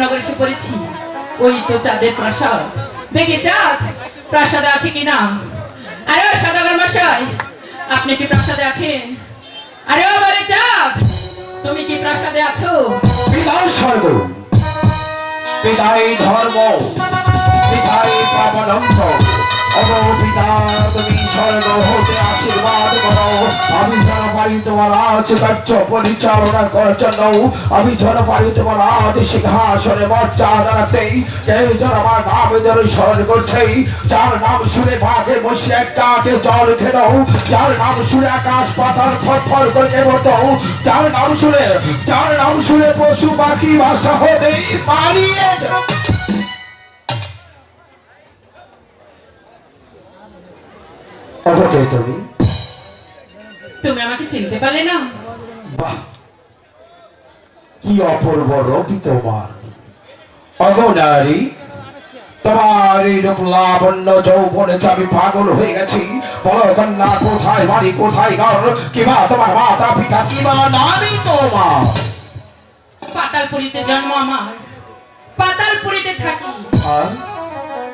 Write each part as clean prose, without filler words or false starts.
নগরে এসে পড়েছি। ওই তো চাঁদের প্রাসাদ, দেখি চাঁদ প্রাসাদে আছে কিনা। আরে ও সদাগর মশাই, আপনি কি প্রাসাদে আছেন? আরে ও বলে চাঁদ, তুমি কি প্রাসাদে আছো? পিতাই স্বর্গ, পিতাই ধর্ম, পিতাই প্রাবলম্ব। অগো পিতা, তুমি স্বর্গ হতে আশীর্বাদ করো। আমি যেন পারি তোমার আজ কার্য পরিচালনা করার জন্য। আমি যেন পারি তোমার আজ সিংহাসনে মর্যাদা রাখতে। কেউ যেন আমার নামে ধরে স্মরণ করছে, যার নাম শুনে ভাগে বসে এক কাঠে জল খেত, যার নাম শুনে আকাশ পাতাল থরথর করে কেঁপত, যার নাম শুনে পশু পাখি ভাষা হতেই পালিয়ে তুমি আমাকে চিনতে পারলে না? বাহ, কি অপূর্ব রূপ তোমার। অগনারী, তোমার এই রূপ লাবণ্য যৌবনে আমি পাগল হয়ে গেছি। বলো কন্যা, কোথায় বাড়ি, কোথায় ঘর, কিবা তোমার মাতা পিতা, কিবা নামই তোমার? পাতালপুরীতে জন্ম আমার, পাতালপুরীতে থাকি। আর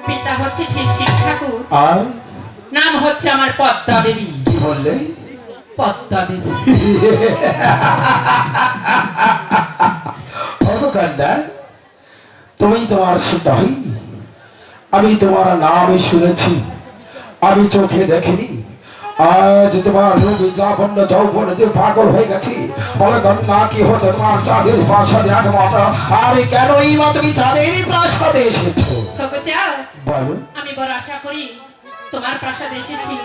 পিতা হচ্ছে শিব ঠাকুর, আর নাম হচ্ছে আমার পদ্মা দেবী। কি বললে? পদ্মা দেবী। কন্যা, তুমি তোমার সীতাই। আমি তোমার নামই শুনেছি, আমি চোখে দেখিনি। আজ তোমার রূপ লাবণ্য যৌবনে যে পাগল হয়ে গেছি। বলে কন্যা, কি হতো তোমার চাঁদের প্রাসাদে আগমন? আমি কেনই বা তুমি চাঁদেরই প্রাসাদে এসেছো? বলো। আমি বড় আশা করি তোমার প্রাসাদে এসেছি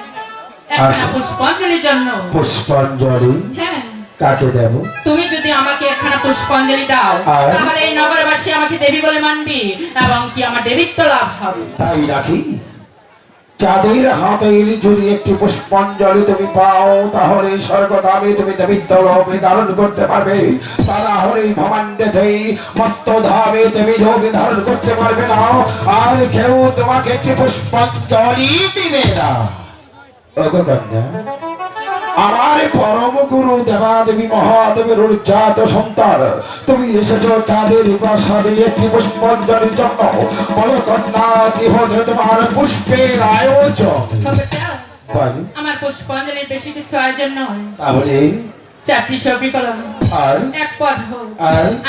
একটা পুষ্পাঞ্জলির জন্য। পুষ্পাঞ্জলি? হ্যাঁ। কাকে দেব? তুমি যদি আমাকে একখানা পুষ্পাঞ্জলি দাও, তাহলে এই নগরবাসী আমাকে দেবী বলে মানবে এবং কি আমার দেবীত্ব লাভ হবে। তাই নাকি? চাঁদের হাতের যদি একটি পুষ্পাঞ্জলি তুমি পাও, তাহলে স্বর্গধামে তুমি দেবীত্ব রূপে ধারণ করতে পারবে। তা না হলে ভবান্ডেতে মত্তধামে তুমি রূপে ধারণ করতে পারবে না, আর কেউ তোমাকে একটি পুষ্পাঞ্জলি দিবে না। ওগো কন্যা, আমার পরম গুরু দেবাদেবী মহাদেবের উজ্জাত সন্তান, তুমি এসেছো চাঁদের প্রাসাদে একটি পুষ্পাঞ্জলির জন্য। বলো কন্যা, কি হতে তোমার পুষ্পের আয়োজন? আমার পুষ্পাঞ্জলির বেশি কিছু আয়োজন নয়। তাহলে 4টি সবজি কলা আর এক পদ হোক,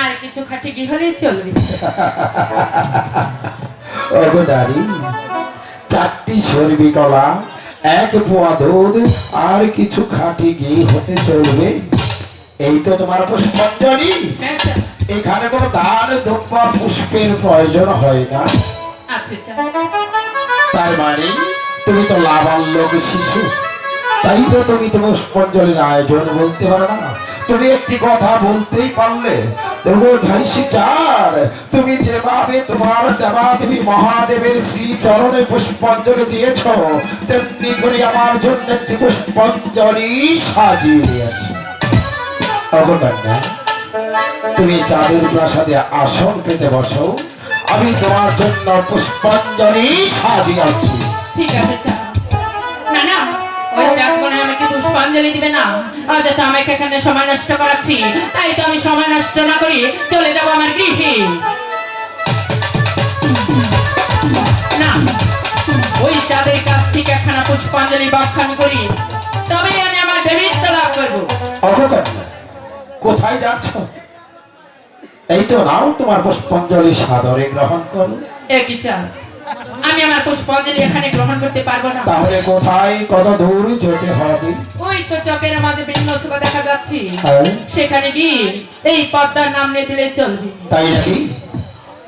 আর কিছু খাঁটি ঘি হলেই চলবে। ওগো নারী, 4টি সরবি কলা, 1 পোয়া দুধ, আর কিছু খাঁটি ঘি হতে চলবে? এই তো তোমার পুষ্পাঞ্জলি? এখানে কোনো দান ধূপ পুষ্পের প্রয়োজন হয় না। আচ্ছা, তার মানে তুমি তো লাবাল্যক শিশু, তাই তো তুমি পুষ্পাঞ্জলির আয়োজন বলতে পারো না। তুমি একটি কথা বলতেই পারলে। দেখো ধাইসি চার, তুমি যেভাবে তোমার দেবাদেবী মহাদেবের শ্রী চরণে পুষ্পাঞ্জলি দিয়েছ, তেমনি করে আমার জন্য একটি পুষ্পাঞ্জলি সাজিয়ে দিয়েছ। অগকন্যা, তুমি চাঁদের প্রাসাদে আসন পেতে বসো, আমি তোমার জন্য পুষ্পাঞ্জলি সাজিয়ে আছি। ঠিক আছে চা। না না, ওই চাঁদ মনে হয় আমাকে পুষ্পাঞ্জলি দিবে না। আজ তো আমাকে এখানে সময় নষ্ট করাচ্ছি, তাই তো আমি সময় নষ্ট না করি চলে যাব আমার গৃহে। না, ওই চাঁদের কাছ থেকে একখানা পুষ্পাঞ্জলি বক্ষণ করি, তবেই আমি আমার দেবীত্ব লাভ করবো। অগকন্যা, কোথায় যাচ্ছ? এই তো নাও, তোমার পুষ্পাঞ্জলি সাদরে গ্রহণ করো। একই চাঁদ, আমি আমার পুষ্পাঞ্জলি এখানে গ্রহণ করতে পারবো না। তাহলে কোথায়, কত দূর যেতে হবে? ওই তো চকের মাঝে ভিন্ন সভা দেখা যাচ্ছে, হ্যাঁ। সেখানে গিয়ে এই পদ্মার নাম নিয়ে দিলেই চলবে। তাই নাকি?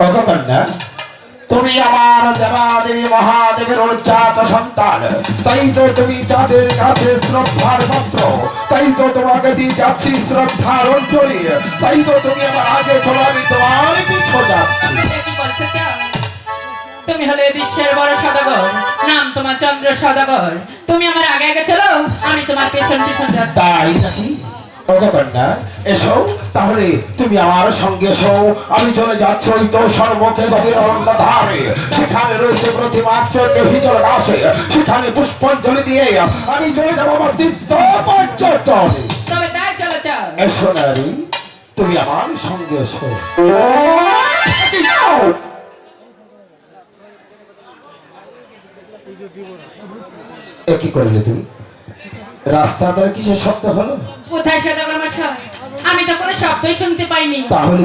অগকন্যা, তুমি আমার দেবাদেবী মহাদেবের অজাত সন্তান, তাই তো তুমি চাঁদের কাছে শ্রদ্ধার পাত্র, তাই তো তোমাকে দিয়ে যাচ্ছি শ্রদ্ধার অঞ্জলি, তাই তো তুমি আমার আগে চলো, আমি তোমার পিছু যাচ্ছি। এটা কি বলছো চাঁদ? তুমি হলে বিশ্বের বড় সদাগর, নাম তোমার চন্দ্র সদাগর। তুমি আমার আগে আগে চলো, আমি তোমার পেছন পেছন যাচ্ছি। তাই নাকি? অগকন্যা, এসো তাহলে, তুমি আমার সঙ্গে এসো। আমি চলে যাচ্ছি ওই তো সর্বকে গভীর অরণ্যধারে, সেখানে রয়েছে প্রতিমা হিজল গাছে, সেখানে পুষ্পাঞ্জলি দিয়ে আমি চলে যাবো আমার তীর্থ পর্যটন। তবে তাই চলো চাঁদ। এসো নারী, তুমি আমার সঙ্গে এসো। এ কি করলে তুমি? রাস্তার দ্বারা কিসের শব্দ হলো? কোথায় সদাগর মশাই? আমি তো কোনো শব্দই শুনতে পাইনি। তাহলে